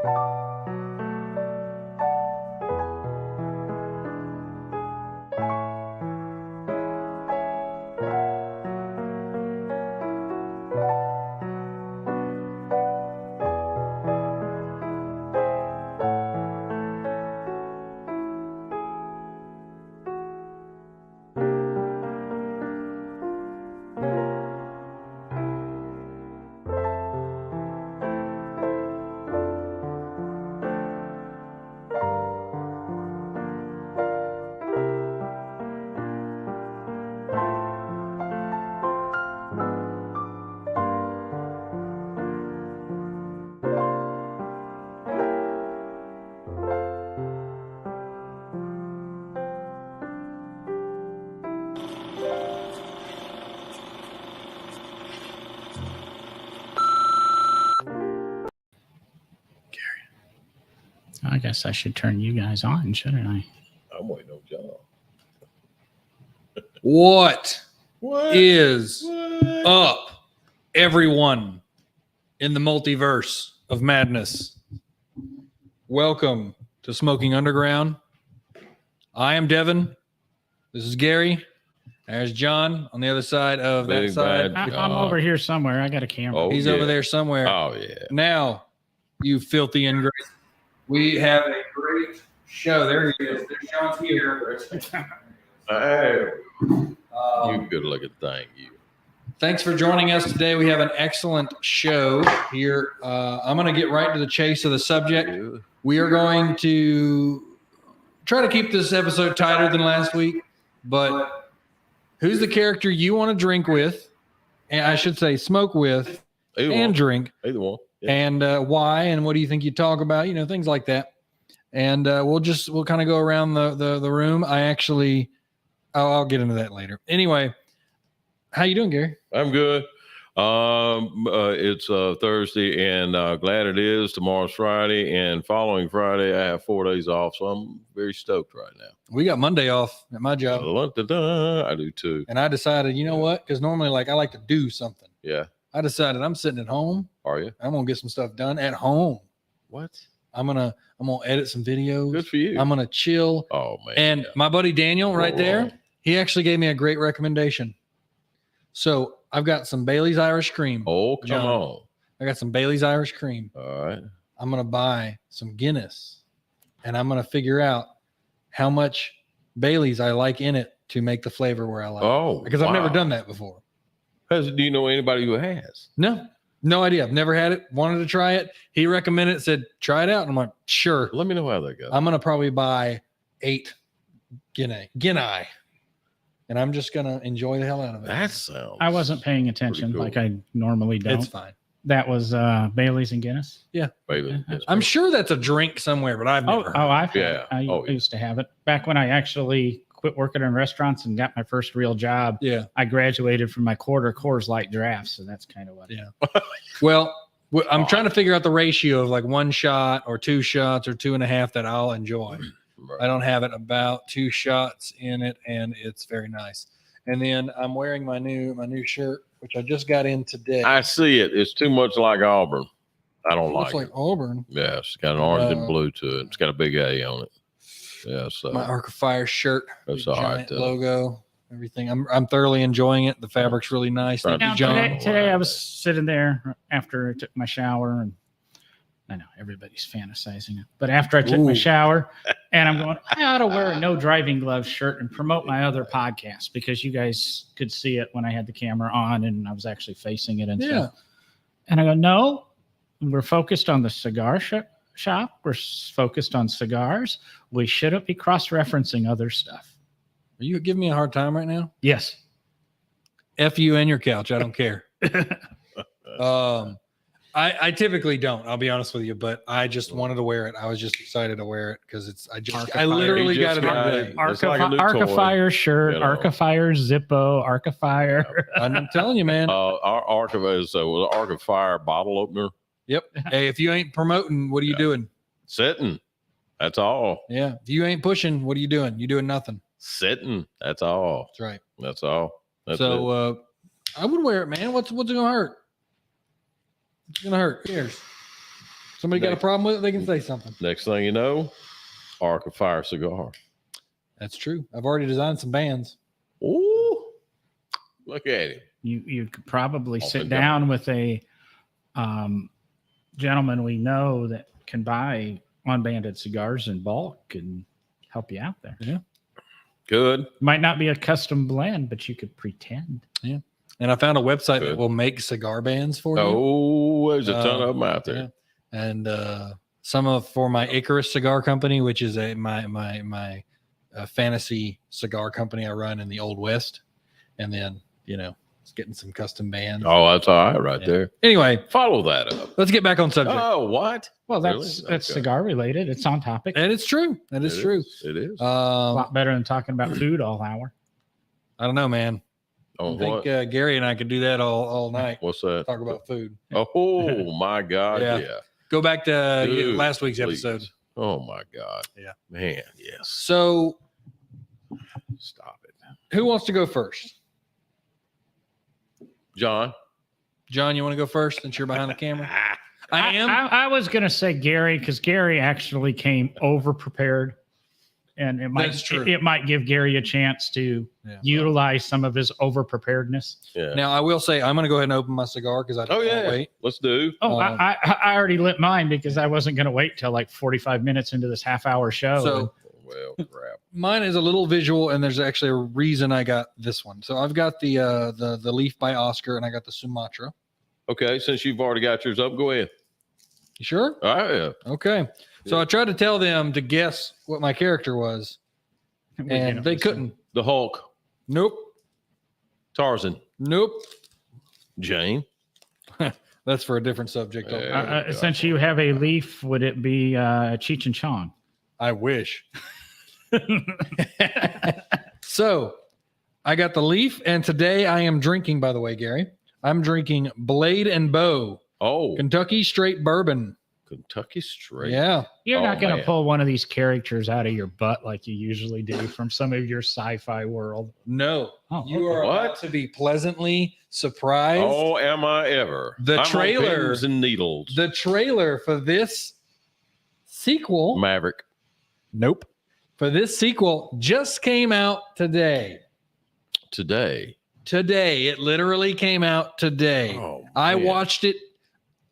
I guess I should turn you guys on, shouldn't I? I'm waiting on John. What is up, everyone in the multiverse of madness? Welcome to Smoking Underground. I am Devin. This is Gary. There's John on the other side of that side. I'm over here somewhere. I got a camera. He's over there somewhere. Oh, yeah. Now, you filthy ingrate. We have a great show. There he is. There's John here. Hey, you good looking thing, you. Thanks for joining us today. We have an excellent show here. I'm going to get right to the chase of the subject. We are going to try to keep this episode tighter than last week, but who's the character you want to drink with, and I should say smoke with, and drink? Either one. Yeah. And why, and what do you think you talk about? You know, things like that. And we'll kind of go around the room. I'll get into that later. Anyway, how you doing, Gary? I'm good. It's Thursday, and glad it is. Tomorrow's Friday, and following Friday, I have 4 days off, so I'm very stoked right now. We got Monday off at my job. I do too. And I decided, you know what? Because normally, I like to do something. Yeah. I decided I'm sitting at home. Are you? I'm gonna get some stuff done at home. What? I'm gonna edit some videos. Good for you. I'm gonna chill. Oh man. And my buddy Daniel right there, he actually gave me a great recommendation. So I've got some Bailey's Irish Cream. Oh, come on. I got some Bailey's Irish Cream. All right. I'm gonna buy some Guinness, and I'm gonna figure out how much Bailey's I like in it to make the flavor where I like. Oh, because I've never done that before. Do you know anybody who has? No idea. I've never had it. Wanted to try it. He recommended it, said, try it out. And I'm like, sure. Let me know how that goes. I'm going to probably buy 8 Guinea. And I'm just going to enjoy the hell out of it. That sounds. I wasn't paying attention cool. like I normally don't. It's fine. That was Bailey's and Guinness. Yeah. Bailey. I'm sure that's a drink somewhere, but I've never. I used to have it back when I actually quit working in restaurants and got my first real job. Yeah. I graduated from my quarter Coors Light draft. So that's kind of what. Yeah. Well, I'm trying to figure out the ratio of 1 shot or 2 shots or 2.5 that I'll enjoy. Right. I don't have it about 2 shots in it, and it's very nice. And then I'm wearing my new shirt, which I just got in today. I see it. It's too much like Auburn. I don't like it. It's like Auburn. Yeah, it's got an orange and blue to it. It's got a big A on it. Yeah, so my Arc of Fire shirt. That's all right. Logo, everything. I'm thoroughly enjoying it. The fabric's really nice. Thank you, John. Today I was sitting there after I took my shower, and I know everybody's fantasizing it, but after I took my shower, and I'm going, I ought to wear a no driving gloves shirt and promote my other podcast, because you guys could see it when I had the camera on and I was actually facing it and stuff. And I go, no, we're focused on the cigar shop. We're focused on cigars. We shouldn't be cross-referencing other stuff. Are you giving me a hard time right now? Yes. F you and your couch. I don't care. I typically don't, I'll be honest with you, but I just wanted to wear it. I was just excited to wear it because I literally got it today. Arc of Fire shirt, Arc of Fire Zippo, Arc of Fire. I'm telling you, man. Our Arc of Fire bottle opener. Yep. Hey, if you ain't promoting, what are you doing? Sitting. That's all. Yeah. If you ain't pushing, what are you doing? You doing nothing. Sitting. That's all. That's right. That's all. That's it. I would wear it, man. What's it gonna hurt? It's gonna hurt. Cheers. Somebody got a problem with it, they can say something. Next thing you know, Arc of Fire cigar. That's true. I've already designed some bands. Ooh, look at him. You could probably Off sit and down with a gentleman we know that can buy unbanded cigars in bulk and help you out there. Yeah. Good. Might not be a custom blend, but you could pretend. Yeah. And I found a website that Good. will make cigar bands for you. Oh, there's a ton of them out there. Yeah. And some of for my Icarus cigar company, which is my fantasy cigar company I run in the Old West. And then, it's getting some custom bands. Oh, that's all right Yeah. there. Anyway, Follow that up. let's get back on subject. Oh, what? Well, that's Really? Okay. cigar related. It's on topic. And it's true. That is true. It is. A lot better than talking about food all hour. I don't know, man. Oh, I think what? Gary and I could do that all night. What's that? Talk about food. Oh my God! Yeah. Yeah. Go back to Dude, last week's please. episode. Oh my God! Yeah. Man, yes. So, Stop it, who wants to go first? John. John, you want to go first since you're behind the camera? I am. I was going to say Gary because Gary actually came over prepared, and it That's true. it might give Gary a chance to utilize some of his over preparedness. Yeah. Now, I will say I'm going to go ahead and open my cigar because I Oh don't yeah. wait. Let's do. Oh, Um, I already lit mine because I wasn't going to wait till like 45 minutes into this half-hour show. So Well, crap. mine is a little visual, and there's actually a reason I got this one. So I've got the Leaf by Oscar, and I got the Sumatra. Okay, since you've already got yours up, go ahead. You sure? All right. Yeah. Okay. So Yeah. I tried to tell them to guess what my character was, and they couldn't. The Hulk, Nope. Tarzan, Nope. Jane. That's for a different subject. Yeah. Since you have a leaf, would it be Cheech and Chong? I wish. So I got the Leaf, and today I am drinking, by the way, Gary, I'm drinking Blade and Bow, Oh, Kentucky straight bourbon. Kentucky Straight. Yeah. You're Oh, not going to man. pull one of these characters out of your butt like you usually do from some of your sci-fi world. No. Oh, You are What? about to be pleasantly surprised. Oh, am I ever? The I'm on trailer- pins and needles. The trailer for this sequel. Maverick. Nope. For this sequel just came out today. Today. Today. It literally came out today. Oh, I man. watched it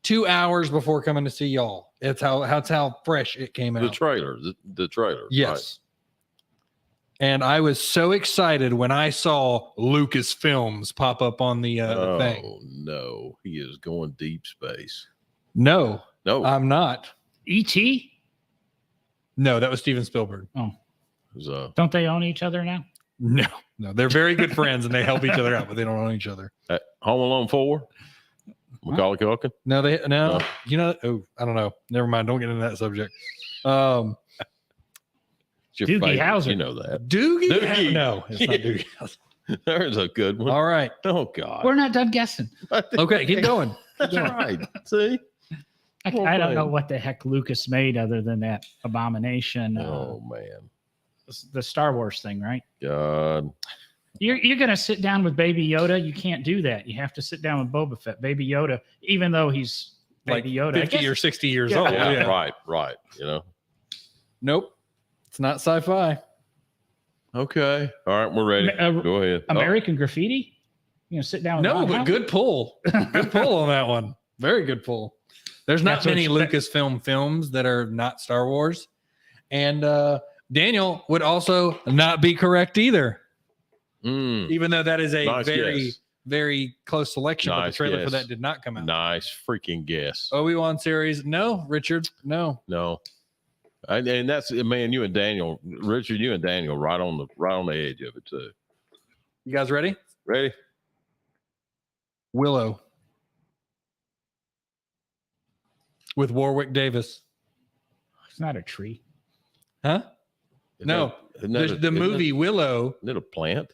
2 hours before coming to see y'all. That's how fresh it came out. the trailer. The trailer. Yes. And I was so excited when I saw Lucasfilms pop up on the Right. thing. Oh no, he is going deep space. No, No, I'm not. E.T.? No, that was Steven Spielberg. it was, Don't they own each other now? No, they're very good friends and they help each other out, but they don't own each other. Home Alone 4. Macaulay Culkin. No, No. you know. Oh, I don't know. Never mind. Don't get into that subject. It's your Doogie favorite, Howser. You know that. Doogie? Doogie. No, it's not Doogie Howser. There's a good one. All right. Oh God. We're not done guessing. Okay, keep going. That's right. See. Well I don't know played. what the heck Lucas made other than that abomination, Oh man. the Star Wars thing, right? God. You're going to sit down with Baby Yoda. You can't do that. You have to sit down with Boba Fett. Baby Yoda, even though he's Like Baby Yoda. I 50 guess- or 60 years Yeah. old. Yeah, Yeah. Right. You know. Nope. It's not sci-fi. Okay. All right. We're ready. Go ahead. American Graffiti. You know, sit down. With No, Ron but Howard? good pull. Good pull on that one. Very good pull. There's not That's what many you- Lucasfilm films that are not Star Wars. And Daniel would also not be correct either, Mm, even though that is a nice very, guess. very close selection. But the Nice trailer for guess. that did not come out. Nice freaking guess. Obi-Wan series. No, Richard. No. No. And that's man, you and Daniel, Richard, you and Daniel, right on the edge of it too. You guys ready? Ready? Willow. With Warwick Davis. It's not a tree. Huh? No. The movie Willow. Isn't it a plant?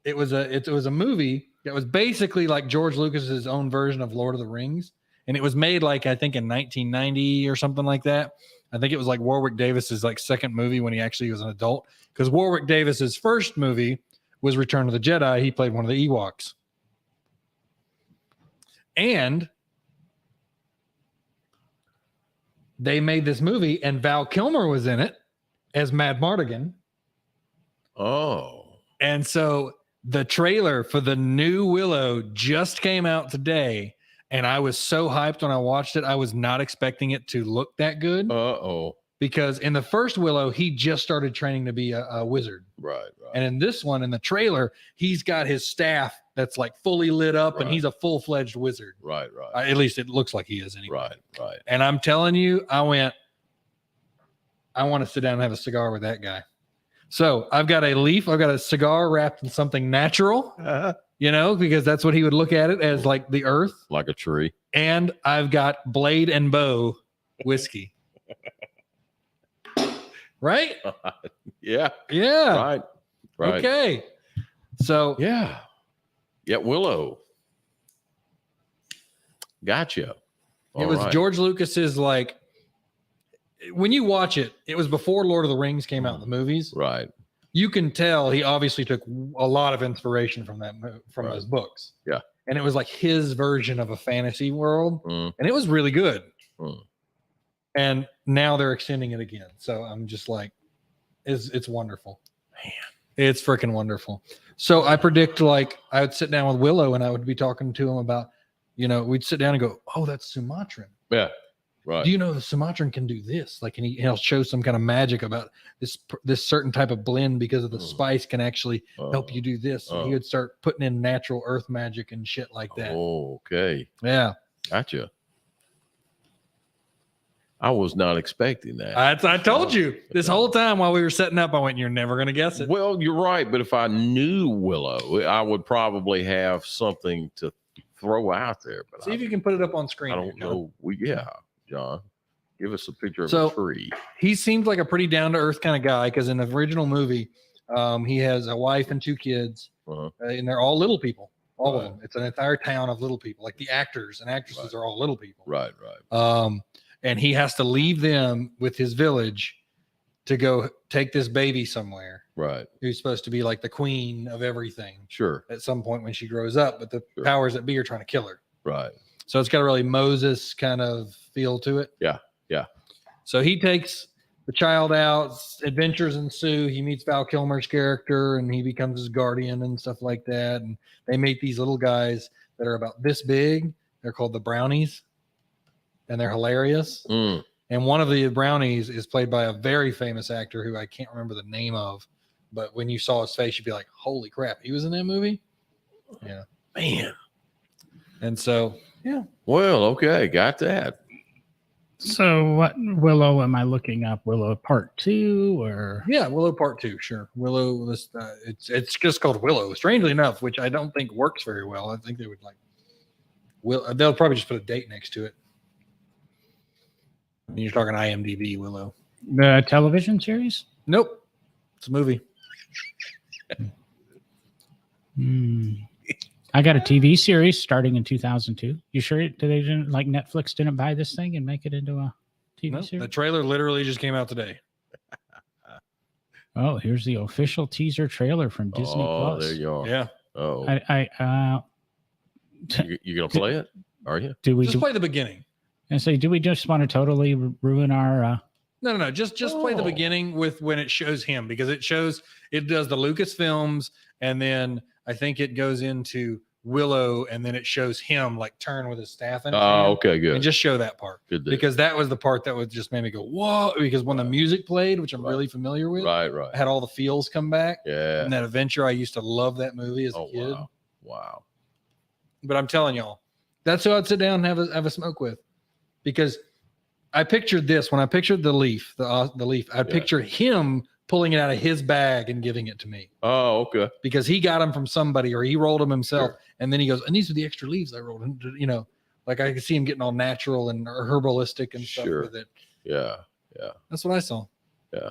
It was a movie that was basically like George Lucas's own version of Lord of the Rings, and it was made like I think in 1990 or something like that. I think it was like Warwick Davis's like second movie when he actually was an adult, because Warwick Davis's first movie was Return of the Jedi. He played one of the Ewoks, and they made this movie, and Val Kilmer was in it as Mad Mardigan. Oh. And so the trailer for the new Willow just came out today, and I was so hyped when I watched it. I was not expecting it to look that good. Uh-oh. Because in the first Willow, he just started training to be a wizard. Right. And in this one, in the trailer, he's got his staff that's like fully lit up, and he's a full-fledged wizard. Right. At least it looks like he is anyway. Right. And I'm telling you, I want to sit down and have a cigar with that guy. So I've got a leaf. I've got a cigar wrapped in something natural, because that's what he would look at it as, like the earth. Like a tree. And I've got Blade and Bow whiskey. Right? Yeah. Yeah. Right. Okay. So yeah, Willow. Gotcha. It was George Lucas's, like, when you watch it, it was before Lord of the Rings came out in the movies. Right. You can tell he obviously took a lot of inspiration from those books. Yeah. And it was like his version of a fantasy world. Mm. And it was really good. Mm. And now they're extending it again. So I'm just like, it's wonderful. Man. It's freaking wonderful. So I predict, like, I would sit down with Willow and I would be talking to him about, we'd sit down and go, oh, that's Sumatran. Yeah. Right. Do you know the Sumatran can do this? Like, and he'll show some kind of magic about this certain type of blend because of the spice can actually help you do this. So he would start putting in natural earth magic and shit like that. Oh, okay. Yeah. Gotcha. I was not expecting that. I told you this whole time while we were setting up, I went, you're never going to guess it. Well, you're right. But if I knew Willow, I would probably have something to throw out there. But see if you can put it up on screen. I don't know. John, give us a picture of So, a tree. He seems like a pretty down to earth kind of guy because in the original movie, he has a wife and 2 kids, and they're all little people. All of them. It's an entire town of little people. Like the actors and actresses are all little people. Right. And he has to leave them with his village to go take this baby somewhere. Right. Who's supposed to be like the queen of everything. Sure. At some point when she grows up, but the powers that be are trying to kill her. Right. So it's got a really Moses kind of feel to it. Yeah. So he takes the child out, adventures ensue. He meets Val Kilmer's character and he becomes his guardian and stuff like that. And they meet these little guys that are about this big. They're called the Brownies. And they're hilarious. Mm. And one of the Brownies is played by a very famous actor who I can't remember the name of. But when you saw his face, you'd be like, holy crap, he was in that movie? Yeah. Man. And so, yeah. Well, okay. Got that. So what Willow am I looking up? Willow Part 2 or? Yeah, Willow Part 2, sure. Willow, it's just called Willow, strangely enough, which I don't think works very well. I think they would they'll probably just put a date next to it. You're talking IMDb, Willow. The television series? Nope. It's a movie. I got a TV series starting in 2002. You sure Netflix didn't buy this thing and make it into a TV series? The trailer literally just came out today. Oh, here's the official teaser trailer from Disney Plus. There you are. Yeah. Oh. You gonna play it? Are you? Do we just play the beginning? And say, do we just want to totally ruin our? No. Just play the beginning with when it shows him, because it does the Lucasfilms, and then I think it goes into Willow, and then it shows him like turn with his staff in his hand. Okay, good. And just show that part. Good deal. Because that was the part that would just made me go, whoa, because when the music played, which I'm really familiar with, right. I had all the feels come back. Yeah. And that adventure, I used to love that movie as a kid. Wow. But I'm telling y'all, that's who I'd sit down and have a smoke with. Because I pictured this when I pictured the leaf, I'd picture him pulling it out of his bag and giving it to me. Oh, okay. Because he got them from somebody or he rolled them himself. Sure. And then he goes, and these are the extra leaves I rolled. And, like I could see him getting all natural and herbalistic and stuff with it. Yeah. That's what I saw. Yeah.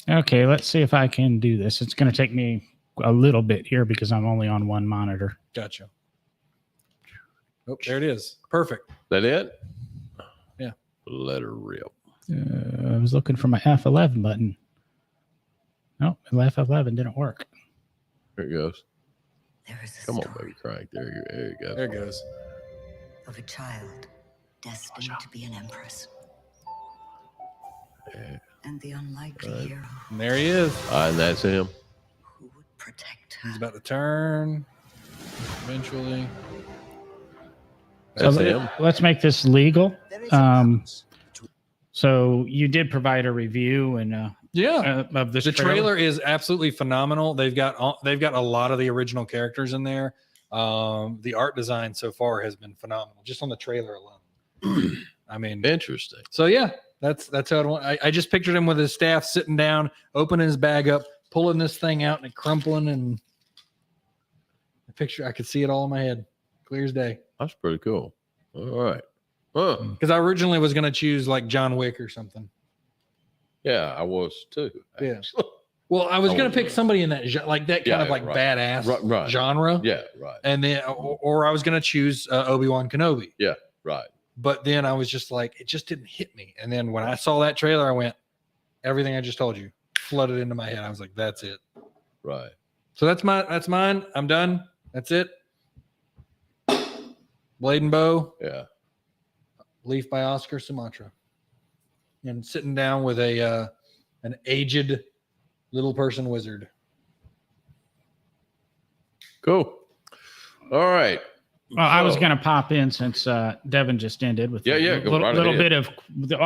Okay, let's see if I can do this. It's going to take me a little bit here because I'm only on one monitor. Gotcha. Oh, there it is. Perfect. That it? Yeah. Let her rip. I was looking for my F11 button. No, F11 didn't work. There it goes. There is a Come on, story baby, crank. There you go. There it goes. of a child destined to be an empress. And the unlikely hero And there he is. And that's him. who would protect He's her. about to turn. Eventually. That's So him. let's make this legal. So you did provide a review and Yeah. of this The trailer is absolutely phenomenal. They've got a lot of the original characters in there. The art design so far has been phenomenal, just on the trailer alone. I mean, Interesting. so yeah, that's how I just pictured him with his staff sitting down, opening his bag up, pulling this thing out, and it crumpling, and I could see it all in my head, clear as day. That's pretty cool. All right. Huh. Because I originally was going to choose like John Wick or something. Yeah, I was too. Yeah. actually. Well, I was I going to was- pick somebody in that like that kind of like right. badass Right. genre. Yeah, right. And then, or I was going to choose Obi-Wan Kenobi. Right. But then I was just like, it just didn't hit me. And then when I saw that trailer, I went, everything I just told you flooded into my head. I was like, that's it. Right. So that's mine. I'm done. That's it. Blade and Bow, Yeah. Leaf by Oscar Sumatra. And sitting down with an aged little person wizard. Cool. All right. Well, I was So- going to pop in since Devin just ended with Yeah, a go little, right little ahead. bit of the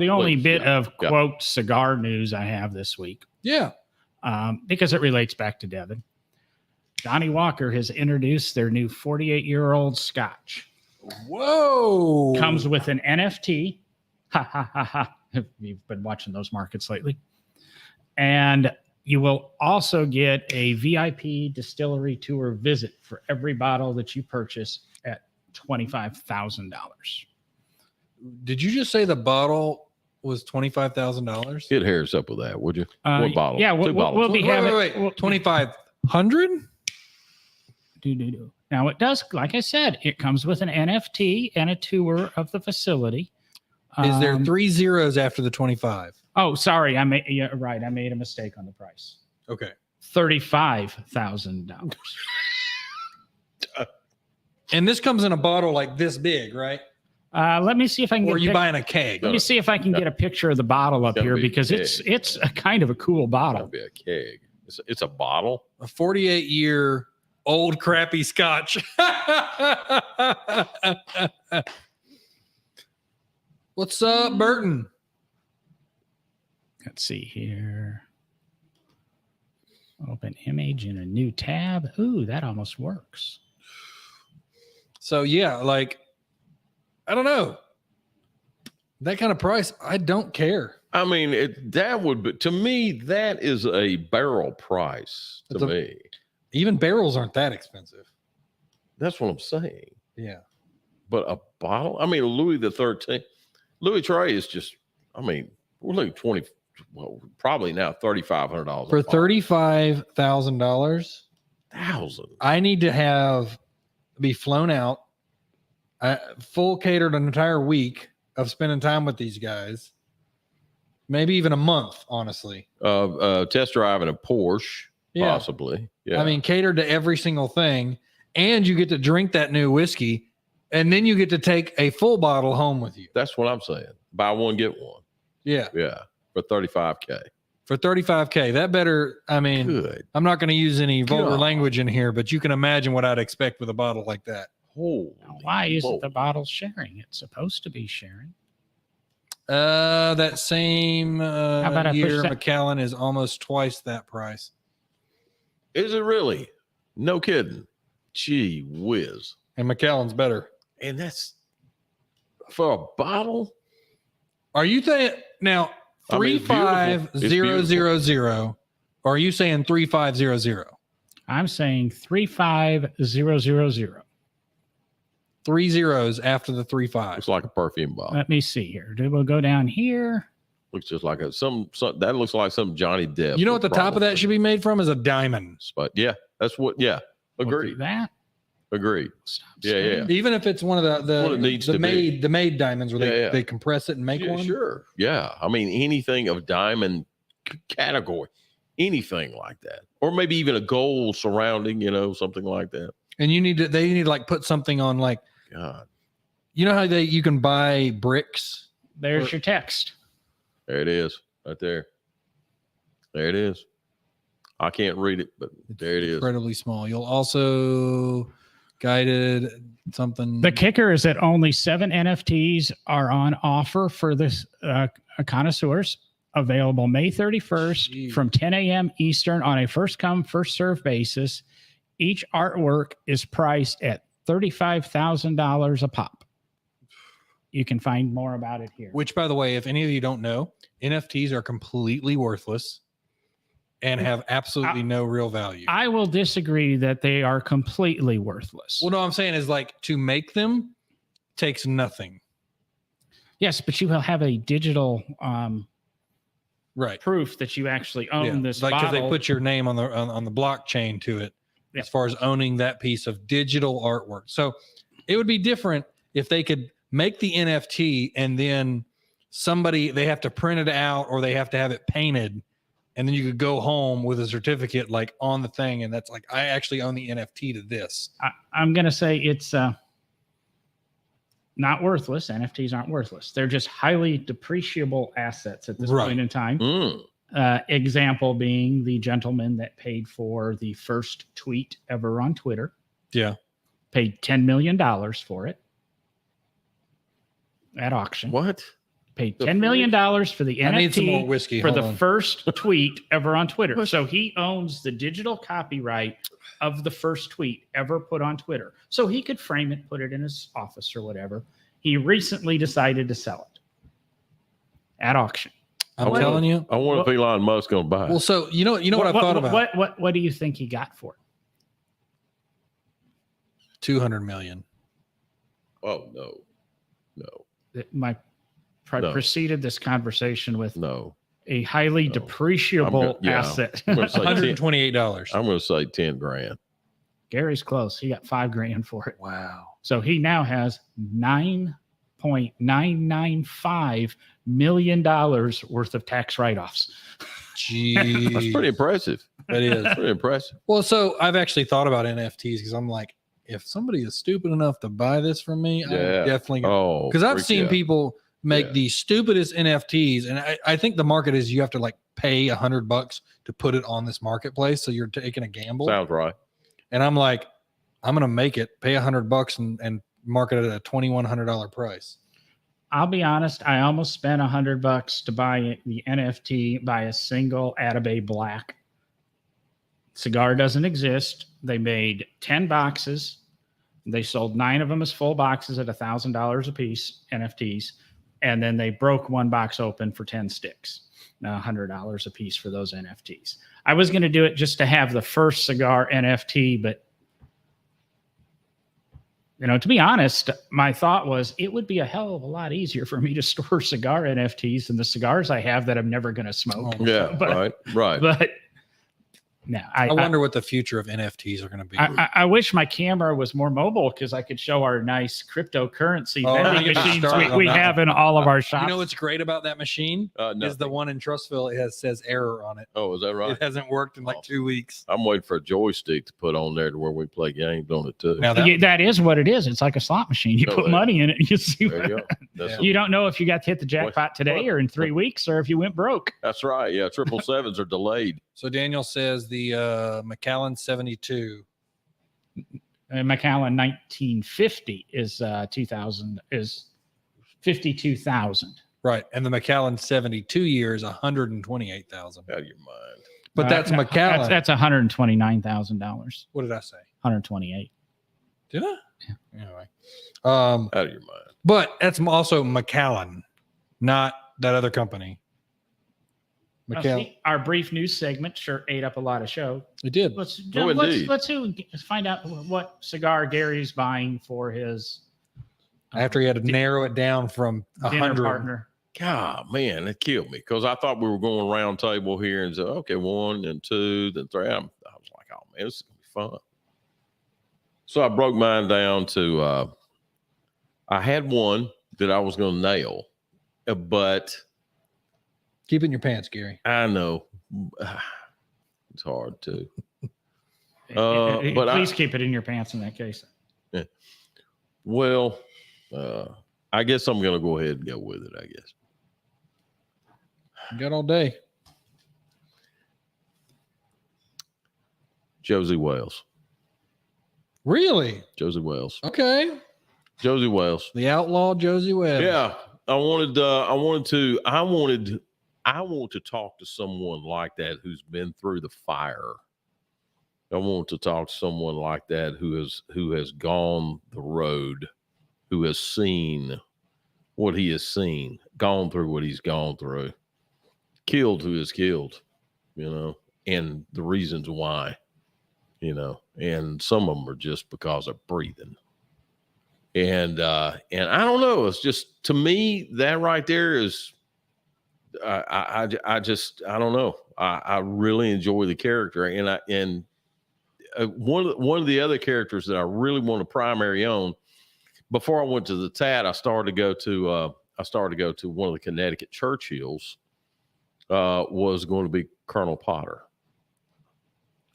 only please, bit yeah, of yeah. quote cigar news I have this week, Yeah. because it relates back to Devin. Johnny Walker has introduced their new 48-year-old Scotch. Whoa. Comes with an NFT. Ha ha ha ha. If you've been watching those markets lately. And you will also get a VIP distillery tour visit for every bottle that you purchase at $25,000. Did you just say the bottle was $25,000? Hit Harris up with that, would you? What bottle? Yeah, Two bottles. we'll be having Wait. 2,500? Now it does, like I said, it comes with an NFT and a tour of the facility. Is there 3 zeros after the 25? Oh, sorry, I made a mistake on the price. Okay. $35,000. And this comes in a bottle like this big, right? Let me see if I can. Or are get you buying a keg? Let me see if I can get a picture of the bottle up Gotta here be a because keg. it's a kind of a cool bottle. That'd be a keg. It's a bottle. A 48-year old crappy Scotch. What's up, Burton? Let's see here. Open image in a new tab. Ooh, that almost works. So yeah, like I don't know. That kind of price, I don't care. I mean, that would be, to me, that is a barrel price to It's a- me. Even barrels aren't that expensive. That's what I'm saying. Yeah. But a bottle, I mean, Louis the 13th, Louis Trey is just, I mean, we're looking probably now $3,500 For $35,000, $1,000. I need to be flown out, full catered an entire week of spending time with these guys. Maybe even a month, honestly. Test driving a Porsche, Yeah. possibly. Yeah. I mean, catered to every single thing. And you get to drink that new whiskey. And then you get to take a full bottle home with you. that's what I'm saying. Buy one, get one. Yeah. Yeah. For $35K. For $35K. That better, I mean, Good. I'm not going to use any vulgar God. language in here, but you can imagine what I'd expect with a bottle like that. Holy Now, why isn't moly. the bottle sharing? It's supposed to be sharing. That same about I year, push that- McAllen is almost twice that price. Is it really? No kidding. Gee whiz. And McAllen's better. And that's for a bottle? Are you saying now I mean, it's beautiful. It's 35000? Or are you saying 3500? I'm saying 35000. 3 zeros after the 35. Looks like a perfume bottle. Let me see here. We'll go down here. Looks just like some that looks like some Johnny Depp. You know what the top of that should be made from is a diamond. But yeah, that's what. Yeah, We'll do agreed. that. Agreed. Stop Yeah, spinning. yeah. Even if it's one of What it needs to be. the made diamonds where Yeah, yeah. they compress it and make Yeah, one. sure. Yeah, I mean anything of diamond category, anything like that, or maybe even a gold surrounding, something like that. And they need to like put something on, like, God, you know how you can buy bricks. There's your text. there it is. right there. There it is. I can't read it, but there it is. Incredibly small. You'll also guided something. The kicker is that only 7 NFTs are on offer for this connoisseurs, available May 31st Jeez. from 10 a.m. Eastern on a first come, first serve basis. Each artwork is priced at $35,000 a pop. You can find more about it here. Which, by the way, if any of you don't know, NFTs are completely worthless and have absolutely no real value. I will disagree that they are completely worthless. Well, no, I'm saying is like to make them takes nothing. Yes, but you will have a digital Right. proof that you actually own this like because bottle. they put your name on the blockchain to it as far as owning that piece of digital artwork. So it would be different if they could make the NFT and then they have to print it out or they have to have it painted, and then you could go home with a certificate like on the thing, and that's like, I actually own the NFT to this. I'm going to say it's not worthless. NFTs aren't worthless. They're just highly depreciable assets at this point in time. Example being the gentleman that paid for the first tweet ever on Twitter. Yeah. Paid $10 million for it at auction. What? Paid $10 million for the I need some more NFT whiskey. for Hold the on. first tweet ever on Twitter. So he owns the digital copyright of the first tweet ever put on Twitter. So he could frame it, put it in his office or whatever. He recently decided to sell it at auction. I'm telling you. I wonder if Elon Musk's going to buy it. Well, so you know what I've thought about. What do you think he got for it? $200 million. Oh, no. My preceded this conversation with No. a highly depreciable asset. I'm going to say $128. I'm going to say 10 grand. Gary's close. He got $5 grand for it. Wow. So he now has $9.995 million worth of tax write-offs. Jeez. That's pretty impressive. That is. Pretty impressive. Well, so I've actually thought about NFTs because I'm like, if somebody is stupid enough to buy this from me, I'm definitely Oh, because I've freak seen out. people make Yeah. the stupidest NFTs, and I think the market is you have to like pay $100 to put it on this marketplace, so you're taking a gamble. Sounds right. And I'm like, I'm gonna make it, pay $100 and market it at a $2,100 price. I'll be honest. I almost spent $100 to buy the NFT by a single Atabey Black cigar. Doesn't exist. They made 10 boxes. They sold 9 of them as full boxes at $1,000 a piece, NFTs. And then they broke one box open for 10 sticks, $100 a piece for those NFTs. I was going to do it just to have the first cigar NFT, but to be honest, my thought was it would be a hell of a lot easier for me to store cigar NFTs than the cigars I have that I'm never going to smoke. Yeah, right. But no, I wonder what the future of NFTs are going to be. I wish my camera was more mobile because I could show our nice cryptocurrency Oh, vending you can machines start on we that have in all of our shops. You know what's great about that machine is the Nothing. one in Trustville. It says error on it. Oh, is that right? It hasn't worked in like Oh. 2 weeks. I'm waiting for a joystick to put on there to where we play games on it too. Now That is what it is. It's like a slot machine. You No put way. money in it. You see. There you go. That's, You don't know if you got to hit the jackpot today or in 3 weeks or if you went broke. that's right. Yeah, 777s are delayed. So Daniel says the Macallan 72. Macallan 1950 is 52,000. Right. And the Macallan 72 year is 128,000. Out of your mind. But that's Macallan. That's $129,000. What did I say? 128. Did I? Yeah. Anyway. Out of your mind. But that's also Macallan, not that other company. Macallan. See, our brief news segment sure ate up a lot of show. It did. Oh, indeed. Let's find out what cigar Gary's buying for his After he had to narrow it down from dinner 100. partner. God, man, it killed me because I thought we were going round table here and said, okay, 1 and 2, then 3. I was like, oh man, this is gonna be fun. So I broke mine down to I had one that I was going to nail, but Keep it in your pants, Gary. I know it's hard to. But Please keep it in your pants in that case. Well, I guess I'm going to go ahead and go with it. I guess You got all day. Josie Wales. Really? Josie Wales. Okay. Josie Wales. The outlaw Josie Webb. Yeah. I want to talk to someone like that who's been through the fire. I want to talk to someone like that who has gone the road, who has seen what he has seen, gone through what he's gone through, killed who is killed, and the reasons why, and some of them are just because of breathing. And I don't know. It's just, to me, that right there is, I don't know. I really enjoy the character, and one of the other characters that I really want to primary on. Before I went to the TAT, I started to go to one of the Connecticut Churchills. Was going to be Colonel Potter,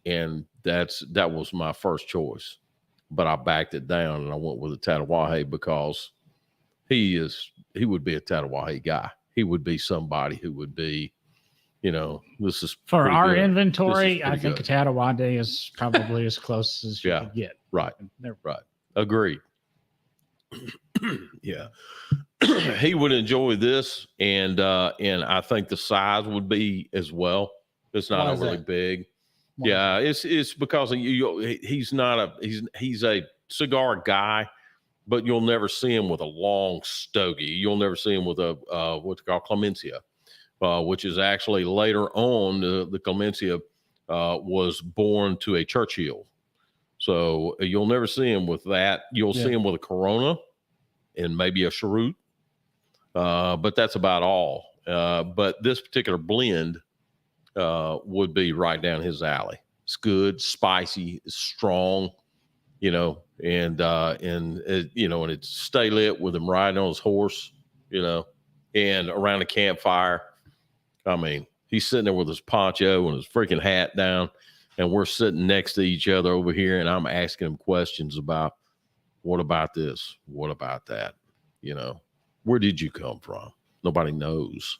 and that was my first choice. But I backed it down and I went with a Tatawahe because he would be a Tatawahe guy. He would be somebody who would be, this is For our good. inventory, I think good. Tatawahe is probably as close as you could get. Right. They're- Right. Agreed. Yeah. He would enjoy this, and I think the size would be as well. It's not Why is overly that? big. Why? Yeah, it's because he's a cigar guy, but you'll never see him with a long stogie. You'll never see him with a what's called Clemencia, which is actually later on the Clemencia was born to a Churchill. So you'll never see him with that. You'll see him with a Corona and maybe a Cheroot, but that's about all. But this particular blend would be right down his alley. It's good, spicy, it's strong, and it's stay lit with him riding on his horse, and around the campfire. I mean, he's sitting there with his poncho and his freaking hat down, and we're sitting next to each other over here, and I'm asking him questions about, what about this? What about that? Where did you come from? Nobody knows.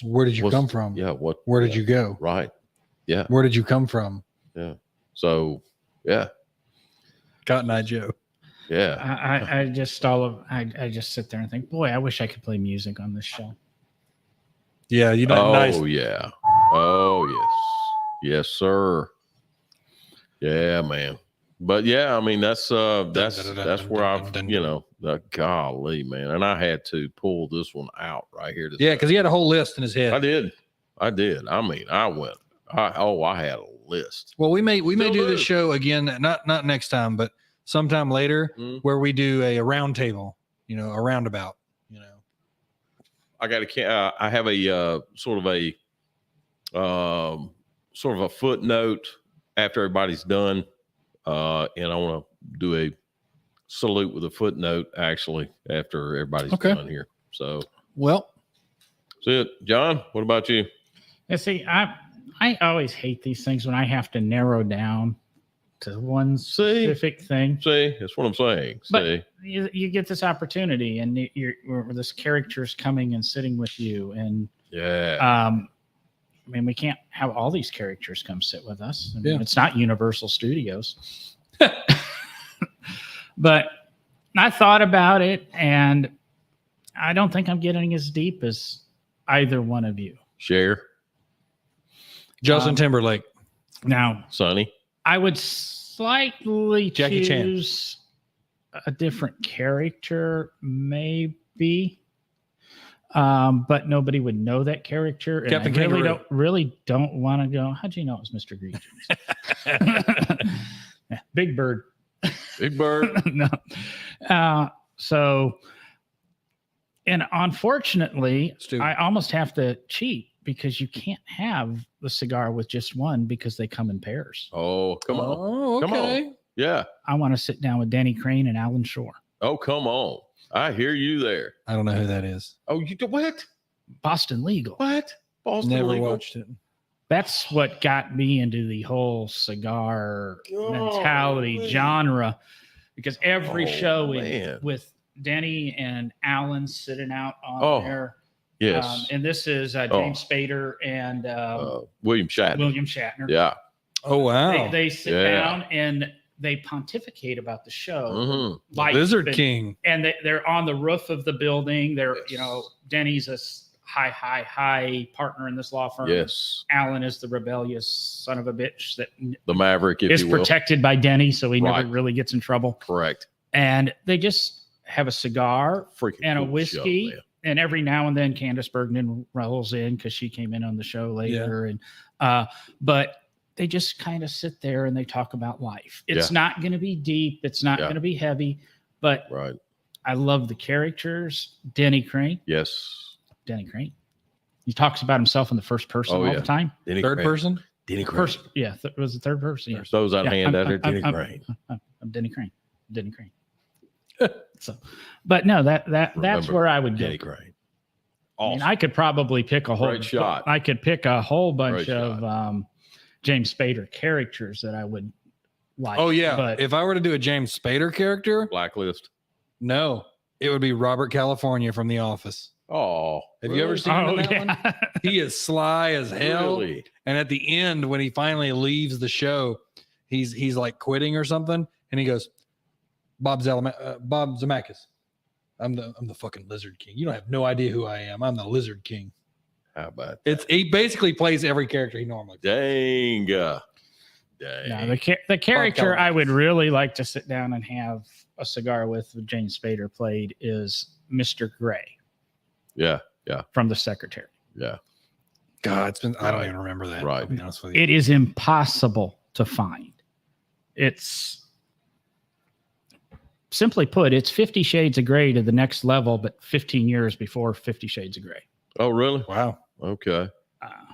Where did you come from? Yeah. Where did you go? Right. Yeah. Where did you come from? Yeah. So, yeah. Cotton Eye Joe. Yeah. I just sit there and think, boy, I wish I could play music on this show. Yeah, you know, Oh, nice. yeah. Oh, yes. Yes, sir. Yeah, man. But yeah, I mean, that's where I've, golly, man. And I had to pull this one out right here. Yeah, because he had a whole list in his head. I did. I mean, I had a list. Well, we may Still do do. this show again, not next time, but sometime later, where we do a round table, a roundabout, I got I have a sort of a footnote after everybody's done. And I want to do a salute with a footnote actually after everybody's done here. So, well, that's it. John, what about you? And see, I always hate these things when I have to narrow down to one specific thing. See, that's what I'm saying. But you get this opportunity, and this character's coming and sitting with you, and I mean, we can't have all these characters come sit with us. I mean, it's not Universal Studios. But I thought about it, and I don't think I'm getting as deep as either one of you. Share. Justin Timberlake. Now, Sonny. I would slightly Jackie Chan. choose a different character, maybe. But nobody would know that character. And Captain I Kangaroo. really don't want to go. How'd you know it was Mr. Green? Yeah, Big Bird. Big Bird. No. So, and unfortunately, I almost have to cheat because you can't have the cigar with just one because they come in pairs. Oh, come on. Oh, okay. Come on. Yeah. I want to sit down with Danny Crane and Alan Shore. Oh, come on. I hear you there. I don't know who that is. Oh, you do what? Boston Legal. What? Boston Never Legal? watched it. That's what got me into the whole cigar mentality genre, because every show man. with Denny and Alan sitting out on there, Yes. And this is James Spader and William Shatner. William Shatner. Yeah. Oh wow. They sit Yeah. down and they pontificate about the show. Mhm. Life, Lizard and- King. And they're on the roof of the building. They're, Denny's a high partner in this law firm. Yes. Alan is the rebellious son of a bitch that The Maverick, if is you will. protected by Denny, so he Right. never really gets in trouble. Correct. And they just have a cigar Freaking and a cool whiskey. show, man. And every now and then Candace Bergman rolls in because she came in on the show later. And but they just kind of sit there and they talk about life. It's not going to be deep. It's not going to be heavy. But Right. I love the characters. Denny Crane. Yes. Denny Crane. He talks about himself in the first person all the time. Denny Third Crane. person. Denny Crane. First, it was the third person. Yeah. Throws out a hand I'm- out there. Denny I'm- Crane. I'm Denny Crane. Denny Crane. So, but no, that's Remember where I would Denny go. Crane. I mean, Awesome. I could probably pick a whole Great shot. I could pick a whole bunch Great of James Spader characters that I would like. Oh yeah. but If I were to do a James Spader character, Blacklist. no, it would be Robert California from The Office. Oh. Have you ever seen him in that one? yeah. He is sly as hell. Really? And at the end, when he finally leaves the show, he's like quitting or something, and he goes, Bob Zemeckis, I'm the fucking Lizard King. You don't have no idea who I am. I'm the Lizard King. How about He basically plays every character he normally plays. dang? Dang. No, the character I would really like to sit down and have a cigar with James Spader played is Mr. Gray Yeah. from The Secretary. Yeah. God, I don't Right. even remember that. Right. I'll be honest with you. It is impossible to find. It's simply put, it's 50 Shades of Gray to the next level, but 15 years before 50 Shades of Gray. Oh, really? Wow. Okay.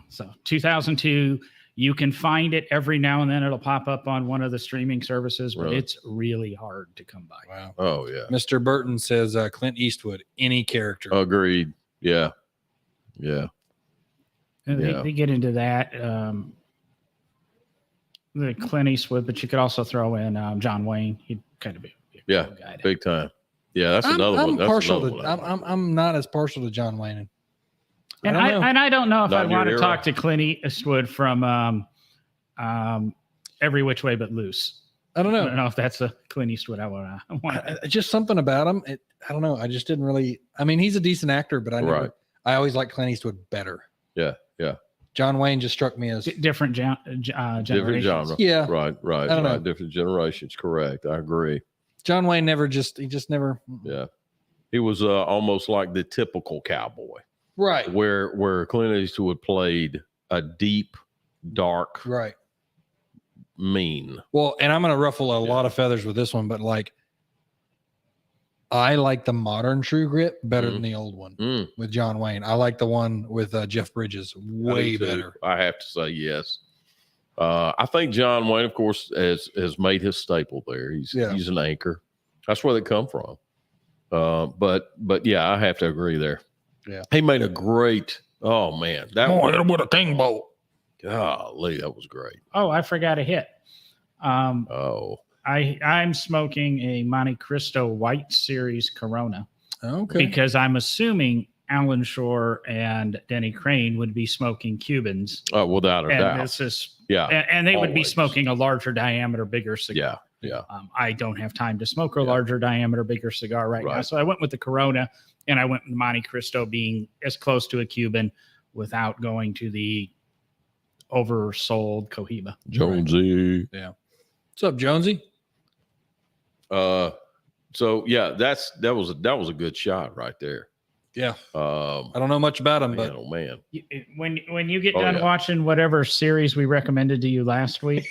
So 2002, you can find it every now and then. It'll pop up on one of the streaming services, but Really? it's really hard to come by. Wow. Oh, yeah. Mr. Burton says Clint Eastwood, any character. Agreed. Yeah. Yeah. And Yeah. they get into that. The Clint Eastwood, but you could also throw in John Wayne. He'd kind of be a Yeah. cool guy to- Big time. Yeah. That's another I'm one. That's partial another to. one. I'm not as partial to John Wayne. And I don't know. I don't know if Not I in your want to era. talk to Clint Eastwood from Every Which Way But Loose. I don't I know. don't know if that's a Clint Eastwood I want to. Just something about him. I don't know. I just didn't really. I mean, he's a decent actor, but Right. I always liked Clint Eastwood better. Yeah. Yeah. John Wayne just struck me as Different Different generations. genre. yeah. Right. Right. I don't right. know. Different generations. Correct. I agree. John Wayne he just never. Yeah. He was almost like the typical cowboy, Right. where Clint Eastwood played a deep, dark, Right. mean. Well, and I'm going to ruffle a lot of feathers with this one, but like, I like the modern True Grit better than the old one Mm, with John Wayne. I like the one with Jeff Bridges I way do too. better. I have to say yes. I think John Wayne, of course, has made his staple there. He's an anchor. That's where they come from. But yeah, I have to agree there. Yeah. He made a great. Oh man, that one. with a king bolt. Golly, that was great. Oh, I forgot a hit. Oh, I'm smoking a Monte Cristo White Series Corona Okay. because I'm assuming Alan Shore and Denny Crane would be smoking Cubans, without a and doubt. this is Yeah, and they would be always. smoking a larger diameter, bigger cigar. yeah. I don't have time to smoke a Yeah. larger diameter, bigger cigar right now, Right. so I went with the Corona, and I went with Monte Cristo being as close to a Cuban without going to the oversold Cohiba. Jonesy. What's up, Jonesy? So yeah, that was a good shot right there. Yeah. I I don't know much about him, but oh man, When you get Oh, done yeah. watching whatever series we recommended to you last week,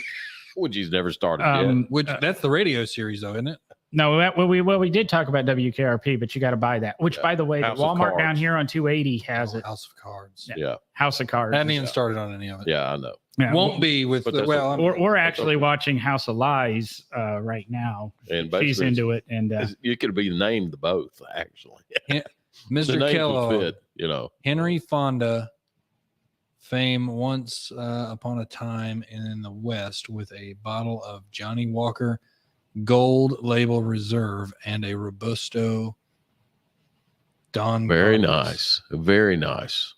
which he's never started yet. which that's the radio series, though, isn't it? no, we did talk about WKRP, but you got to buy that. Which, Yeah. by the way, the House of Walmart down Cards. here on 280 has it. House of Cards. Yeah. Yeah, House of Cards. I haven't even Yeah. started on any of it. yeah, I know. Yeah. Won't be with But that's We're That's actually okay. watching House of Lies right now. And She's basically, into it, and you could be named both actually. The Mr. names would Kellogg, fit, you know. Henry Fonda fame once upon a time in the West with a bottle of Johnny Walker Gold Label Reserve and a Robusto Don. Very Carlos. nice. Very nice.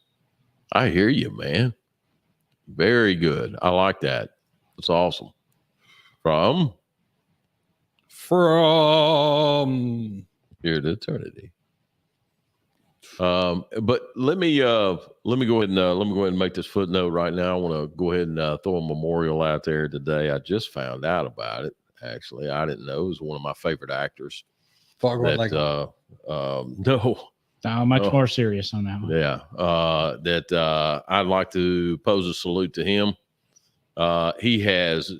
I hear you, man. Very good. I like that. That's awesome. From Here to eternity. But let me go ahead and make this footnote right now. I want to go ahead and throw a memorial out there today. I just found out about it. Actually, I didn't know. It was one of my favorite actors. Foghorn That, Leghorn. no, Much more serious on that one. yeah. I'd like to pose a salute to him. He has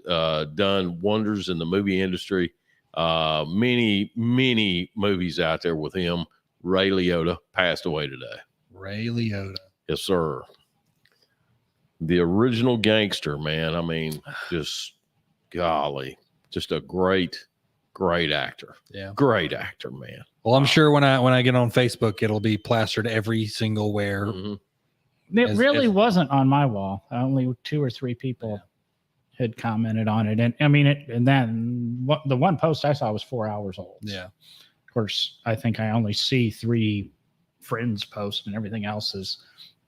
done wonders in the movie industry. Many movies out there with him. Ray Liotta passed away today. Ray Liotta. Yes, sir. The original gangster, man. I mean, just golly, just a great actor. Yeah. Great actor, man. Well, I'm sure when I get on Facebook, it'll be plastered every single where. Mm-hmm. It really wasn't on my wall. Only 2 or 3 people had commented on it, and I mean it. And then the one post I saw was 4 hours old. Yeah. Of course, I think I only see 3 friends post, and everything else is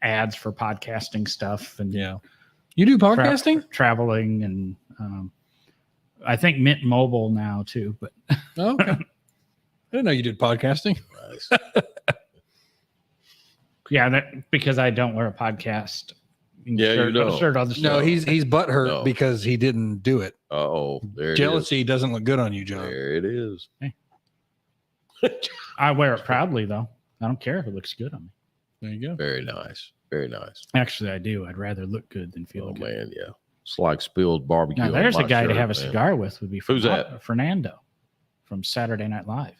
ads for podcasting stuff. And Yeah. You do podcasting? Traveling, and I think Mint Mobile now too. But Oh, okay. I didn't know you did podcasting. Nice. yeah, that because I don't wear a podcast. Yeah, you don't. Shirt on the No, show. he's butthurt No. because he didn't do it. Oh, there Jealousy doesn't look good on you, it is. John. There it is. I wear it proudly, though. I don't care if it looks good on me. There you go. Very nice. Very nice. Actually, I do. I'd rather look good than feel Oh good. man, yeah. It's like spilled barbecue. Now, on there's my a guy to shirt, have a man. cigar with. Would be Who's that? Fernando from Saturday Night Live.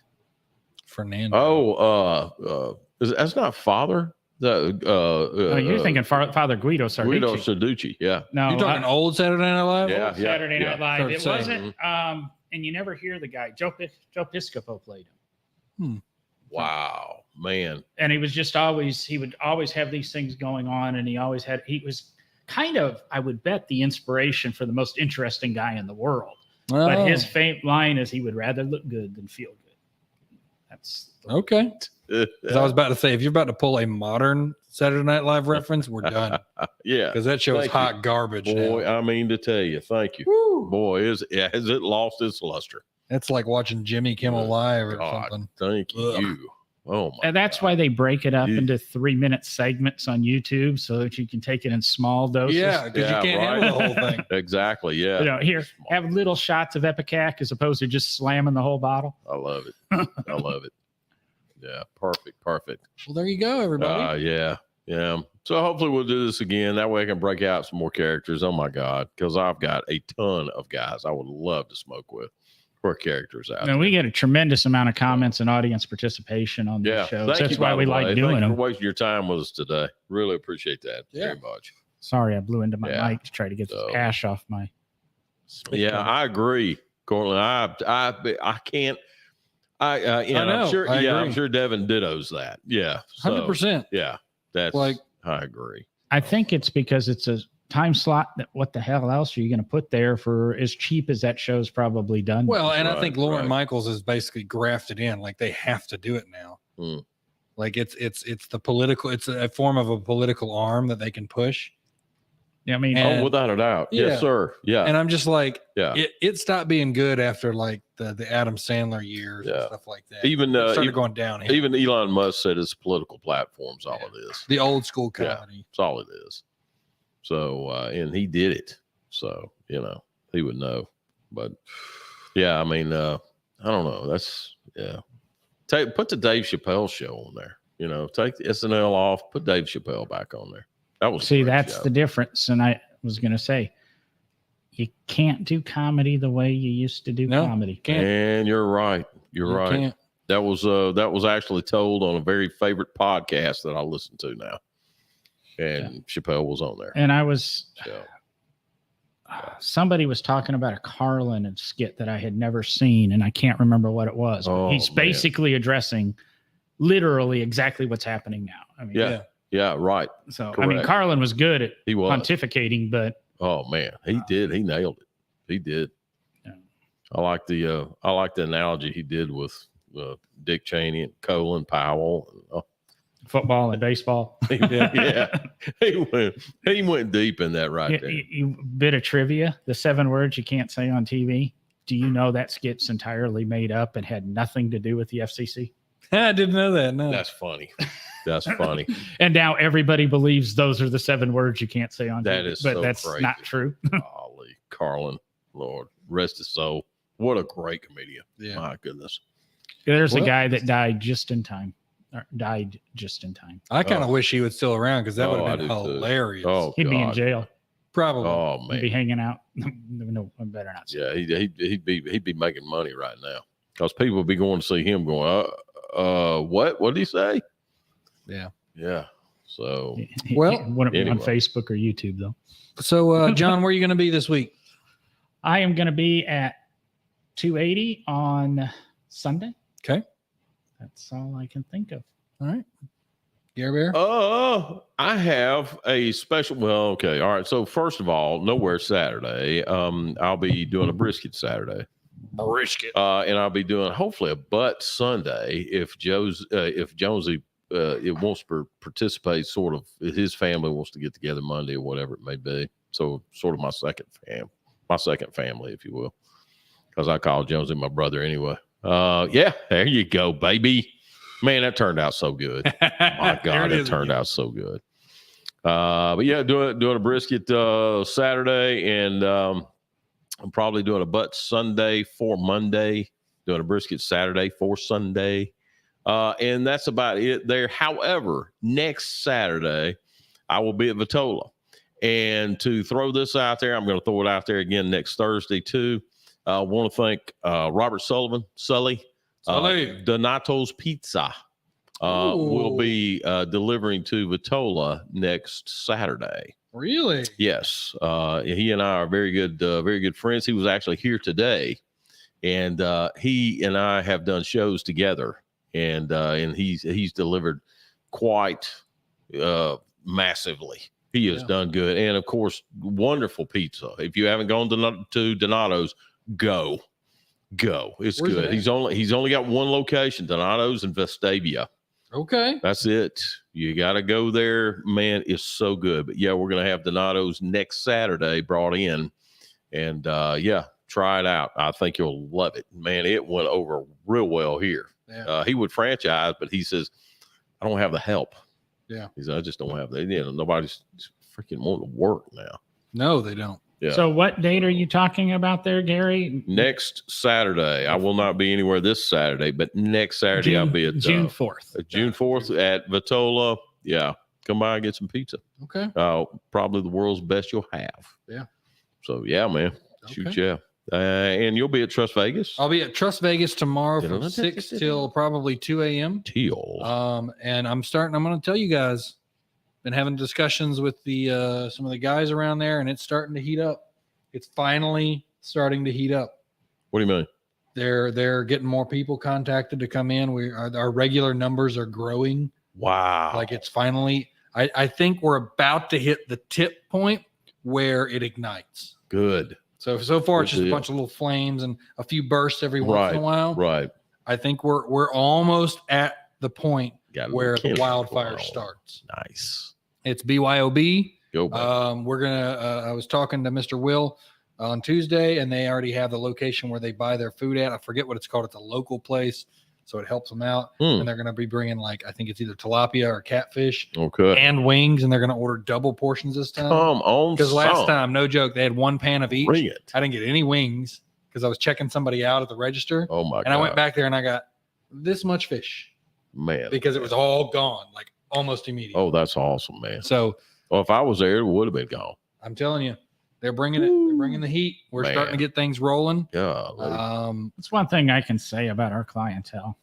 Fernando. Oh, that's not Father. You're thinking Father Guido Sarducci. Guido Sarducci. Yeah. No, You're talking old Saturday Night Live? Yeah. Saturday Night Live. Start It saying. wasn't. And you never hear the guy. Joe Piscopo played him, Wow, man. and he would always have these things going on, and he was kind of, I would bet, the inspiration for the most interesting guy in the world. Oh, But his faint line is he would rather look good than feel good. That's okay. 'Cause I was about to say, if you're about to pull a modern Saturday Night Live reference, we're done. Yeah. Because that show is Thank hot you. garbage. Boy, Now. I mean to tell you, thank you. Woo. Boy, has it lost its luster. It's like watching Jimmy Kimmel Live or God, something. thank Ugh. you. Oh my. And that's God. why they break it up Yeah. into 3-minute segments on YouTube so that you can take it in small doses. Yeah, because Yeah, you can't right. handle the whole thing. Exactly. Yeah. You know, here, have little shots of Epicac as opposed to just slamming the whole bottle. I love it. I love it. Yeah. Perfect. Well, there you go, everybody. Yeah. So hopefully we'll do this again. That way I can break out some more characters. Oh my God. Because I've got a ton of guys I would love to smoke with for characters out. And we get a tremendous amount of comments and audience participation on these shows. Thank That's you, why by we the like way. doing Thank you them. for wasting your time with us today. Really appreciate that very much. Sorry, I blew into my Yeah. mic to try to get So- this ash off my. Yeah, I agree, Cortland. I can't. I know. I'm sure. I I'm agree. sure Devin dittos that. Yeah. So, 100%. Yeah. That's Like- I agree. I think it's because it's a time slot that what the hell else are you going to put there for as cheap as that show's probably done? Well, and I Right, think Lauren right. Michaels is basically grafted in. Like they have to do it now. Hmm. Like it's the political. It's a form of a political arm that they can push. I mean, And- Without a doubt. Yeah. Yes, sir. Yeah. And I'm just like, yeah. it stopped being good after like the Adam Sandler years and Yeah. stuff like that. Even It started even, going downhill. even Elon Musk said it's political platforms. All it is. the old school Yeah. comedy. That's all it is. So, and he did it. So, he would know. But yeah, I mean, I don't know. That's, yeah. Put the Dave Chappelle show on there. Take the SNL off, put Dave Chappelle back on there. That was a see, great that's show. the difference. And I was going to say, you can't do comedy the way you used to do No. comedy. Can't. And you're right. You're You right. can't. That was actually told on a very favorite podcast that I listen to now. And Chappelle was on there. And I was, So, somebody was talking about a Carlin skit that I had never seen, and I can't remember what it was. But Oh, he's man. basically addressing literally exactly what's happening now. I mean, yeah. Yeah, right. So, I mean, Correct. Carlin was good at He was. pontificating, but Oh man, he did. He nailed it. He did. Yeah. I like the analogy he did with Dick Cheney and Colin Powell. football and baseball. Yeah. He went deep in that right there. Bit of trivia: the 7 words you can't say on TV. Do you know that skit's entirely made up and had nothing to do with the FCC? I didn't know that. No. That's funny. That's funny. And now everybody believes those are the 7 words you can't say on That TV. is but so that's crazy. not true. Golly, Carlin, Lord, rest his soul. What a great comedian. Yeah. My goodness. There's Well- a guy that died just in time. I kind of wish he was still around because that would I have been do too. hilarious. Oh, He'd be in God. jail. Probably. Oh, He'd be man. hanging out. No, I better not say. Yeah, he'd be making money right now because people would be going to see him going, what did he say? Yeah. Yeah. So, Well, wouldn't be on anyway. Facebook or YouTube though. So, John, where are you going to be this week? I am going to be at 280 on Sunday. Okay. That's all I can think of. All right. Gary Bear? I have a special. Well, okay. All right. So, first of all, nowhere Saturday. I'll be doing a brisket Saturday. Brisket. And I'll be doing hopefully a butt Sunday if Jonesy it wants to participate. Sort of his family wants to get together Monday or whatever it may be. So sort of my second family, if you will, because I call Jonesy my brother anyway. Yeah, there you go, baby. Man, that turned out so good. My God, it turned out so good. But yeah, doing a brisket Saturday, and I'm probably doing a butt Sunday for Monday, doing a brisket Saturday for Sunday. And that's about it there. However, next Saturday, I will be at Vitola. And to throw this out there, I'm going to throw it out there again next Thursday, too. I want to thank Robert Sully. Donato's Pizza will be delivering to Vitola next Saturday. Really? Yes. He and I are very good friends. He was actually here today, and he and I have done shows together, and he's delivered quite massively. He has done good, and of course, wonderful pizza. If you haven't gone to Donato's, go. It's Where's good. it at? He's only got one location, Donato's in Vestavia. Okay. That's it. You got to go there, man. It's so good. But yeah, we're gonna have Donato's next Saturday brought in, and yeah, try it out. I think you'll love it, man. It went over real well here. Yeah. He would franchise, but he says, I don't have the help. Yeah. He said, I just don't have the. Nobody's freaking wanting to work now. No, they don't. Yeah. So what date are you talking about there, Gary? Next Saturday, I will not be anywhere this Saturday, but next Saturday I'll be at June 4th. June 4th at Vitola. Yeah, come by and get some pizza. Okay. Probably the world's best you'll have. Yeah. So yeah, man. Shoot, Okay. yeah. And you'll be at Trust Vegas. I'll be at Trust Vegas tomorrow from 6 till probably 2 a.m. Teal. And I'm going to tell you guys, been having discussions with the some of the guys around there, and it's starting to heat up. It's finally starting to heat up. What do you mean? They're getting more people contacted to come in. Our regular numbers are growing. Wow. Like it's finally, I think we're about to hit the tip point where it ignites. Good. So far it's just a bunch of little flames and a few bursts every once in a while. Right. I think we're almost at the point Got where the kindling wildfire going on. starts. Nice. It's BYOB. Go back. We're gonna. I was talking to Mr. Will on Tuesday, and they already have the location where they buy their food at. I forget what it's called. It's a local place, so it helps them out. And they're gonna be bringing I think it's either tilapia or catfish Okay. and wings, and they're gonna order double portions this time. Come on. Because last son. time, no joke, they had one pan of each. Bring it. I didn't get any wings because I was checking somebody out at the register, Oh my God. and I went back there and I got this much fish Man. because it was all gone, like almost immediately. Oh, that's awesome, man. So Well, if I was there, it would have been gone. I'm telling you, they're bringing it. They're bringing the heat. We're Man. starting to get things rolling. Yeah. That's one thing I can say about our clientele.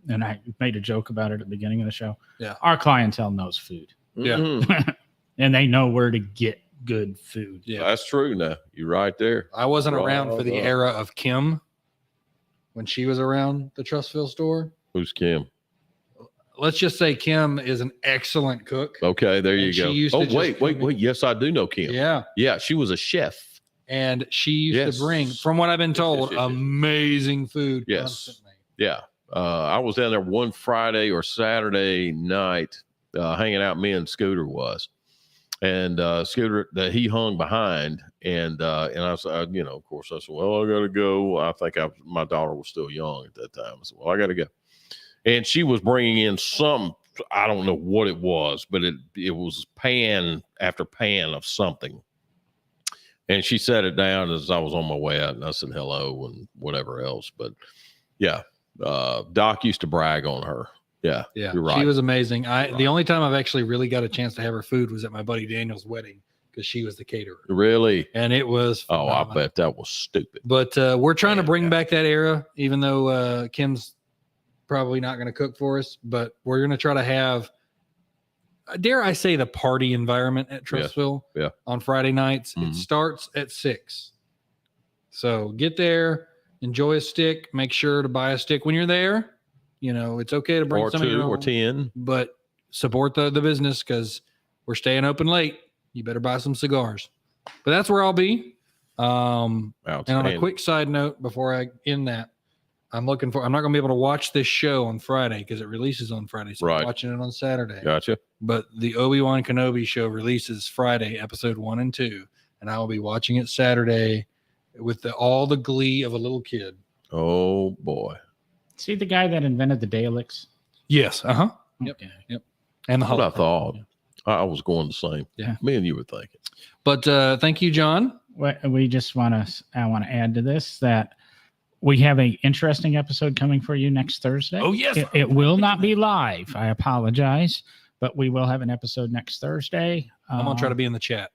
And I made a joke about it at the beginning of the show. Yeah. Our clientele knows food. Yeah. Mhm. And they know where to get good food. Yeah. That's true. Now you're right there. I wasn't around for the Right. era of Kim when she was around the Trustville store. Who's Kim? Let's just say Kim is an excellent cook. Okay, there And you she go. used to Oh, just wait. come in- Yes, I do know Kim. Yeah. Yeah, she was a chef. And she used Yes. to bring, from what I've been told, yes, yes. amazing food. Yes. Constantly. Yeah. I was down there one Friday or Saturday night. hanging out. Me and Scooter was, and Scooter that he hung behind, and I said, of course, I said, well, I gotta go. I think my daughter was still young at that time. I said, well, I gotta go, and she was bringing in some. I don't know what it was, but it was pan after pan of something. And she set it down as I was on my way out, and I said hello and whatever else. But yeah, Doc used to brag on her. Yeah, Yeah, you're right. she was amazing. You're The only time I've actually really got a chance to have her food was at my buddy Daniel's wedding because she was the caterer, Really? and it was phenomenal. I bet that was stupid. But we're trying to bring back that era, even though Kim's probably not going to cook for us. But we're going to try to have, dare I say, the party environment at Trustville on Friday nights. Mhm. It starts at 6. So get there, enjoy a stick. Make sure to buy a stick when you're there. It's okay to bring Or some of your 2 or own, 10. but support the business because we're staying open late. You better buy some cigars. But that's where I'll be. And on a quick side note, before I end that, I'm not going to be able to watch this show on Friday because it releases on Friday. So I'm watching it on Saturday. Gotcha. But the Obi-Wan Kenobi show releases Friday, episode 1 and 2. And I will be watching it Saturday with all the glee of a little kid. Oh, boy. See the guy that invented the Daleks? Yes. Uh-huh. Okay. Yep. And the What I hologram. thought. I was going the same. Yeah. Me and you were thinking. But thank you, John. We just want to add to this that we have an interesting episode coming for you next Thursday. Oh, yes. It will not be live. I apologize, but we will have an episode next Thursday. I'm going to try to be in the chat.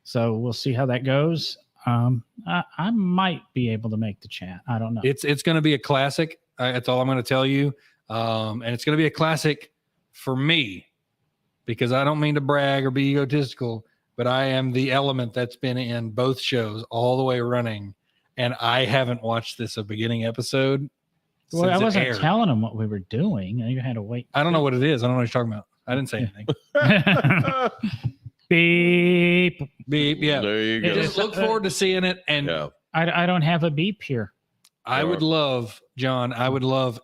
So we'll see how that goes. I might be able to make the chat. I don't know. It's going to be a classic. That's all I'm going to tell you. And it's going to be a classic for me because I don't mean to brag or be egotistical, but I am the element that's been in both shows all the way running. And I haven't watched this a beginning episode. Well, I since it wasn't aired. telling them what we were doing. You had to wait. I don't know what it is. I don't know what you're talking about. I didn't say anything. Beep. Beep. Yeah. There you go. Just look forward to seeing it. And Yeah. I don't have a beep here. I would love, John, if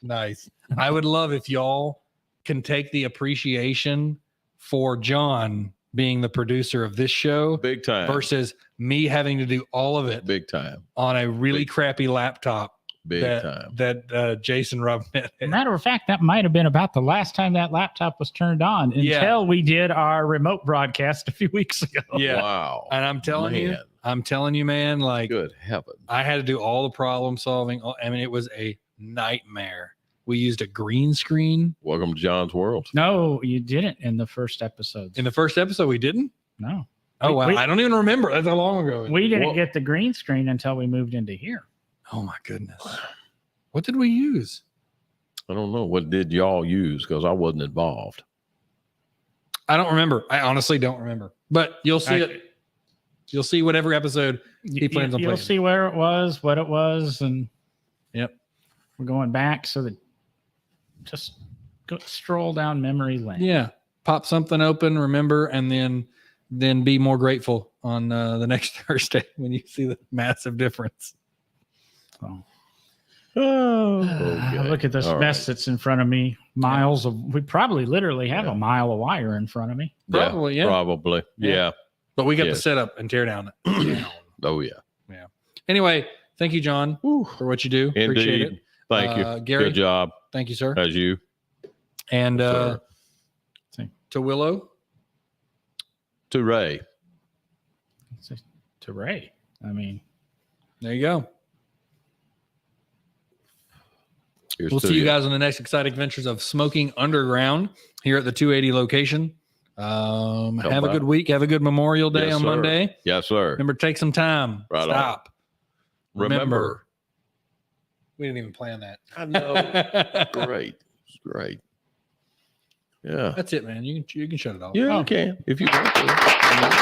nice. I would love if y'all can take the appreciation for John being the producer of this show Big time. versus me having to do all of it Big time. on a really crappy laptop Big time. that Jason Robinette had. Matter of fact, that might have been about the last time that laptop was turned on until we did our remote broadcast a few weeks ago. Yeah. Wow. And I'm telling you, man, like Good heavens. I had to do all the problem solving. I mean, it was a nightmare. We used a green screen. Welcome to John's world. No, you didn't in the first episode. In the first episode, we didn't? No. Oh, wow. We- I don't even remember. That's how long ago. We didn't get the green screen until we moved into here. Oh, my goodness. What did we use? I don't know. What did y'all use? Because I wasn't involved. I don't remember. I honestly don't remember. But you'll see it. You'll see whatever episode he plans on You'll playing. see where it was, what it was, and Yep. we're going back so that just go stroll down memory lane. Yeah. Pop something open, remember, and then be more grateful on the next Thursday when you see the massive difference. So, Okay. look at this All mess right. that's in front of me. We probably literally have a mile of wire in front of me. Probably, yeah. Probably. Yeah. But we got Yes. to set up and tear down. Oh, yeah. Anyway, thank you, John, for what you do. Appreciate Indeed. it. Thank you. Gary, Good job. thank you, sir. As you. And sir. to Willow, To Ray. To Ray. I mean, there you go. Here's We'll to see you guys on the next exciting adventures of Smoking Underground here at the 280 location. Have a out. good week. Have a good Memorial Day Yes, on sir. Monday. Yes, sir. Remember, take some time. Right on. Stop. Remember. We didn't even plan that. I know. Great. It's great. Yeah. That's it, man. You can shut it off. Yeah, you can if you want to.